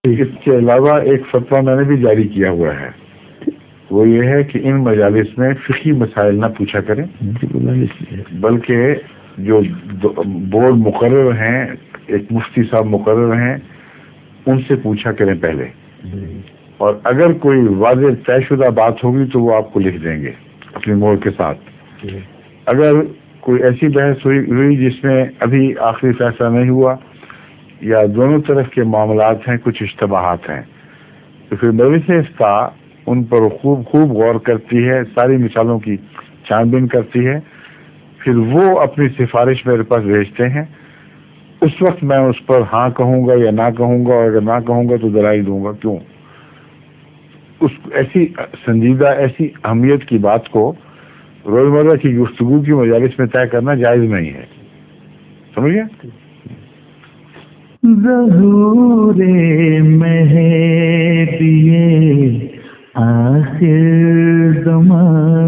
اس کے علاوہ ایک فتویٰ میں نے بھی جاری کیا ہوا ہے، وہ یہ ہے کہ ان مجالس میں فقہی مسائل نہ پوچھا کریں، بلکہ جو بورڈ مقرر ہیں، ایک مفتی صاحب مقرر ہیں، ان سے پوچھا کریں پہلے، اور اگر کوئی واضح طے شدہ بات ہوگی تو وہ آپ کو لکھ دیں گے اپنی مہر کے ساتھ۔ اگر کوئی ایسی بحث ہوئی جس میں ابھی آخری فیصلہ نہیں ہوا یا دونوں طرف کے معاملات ہیں، کچھ اشتباہات ہیں، تو پھر مجلس افتاء ان پر خوب غور کرتی ہے، ساری مثالوں کی چھان بین کرتی ہے، پھر وہ اپنی سفارش میرے پاس بھیجتے ہیں۔ اس وقت میں اس پر ہاں کہوں گا یا نہ کہوں گا، اور اگر نہ کہوں گا تو دلائل دوں گا کیوں۔ اس ایسی سنجیدہ، ایسی اہمیت کی بات کو روزمرہ کی گفتگو کی مجالس میں طے کرنا جائز نہیں ہے، سمجھ گئے؟ ظہور مہدی آخر زمان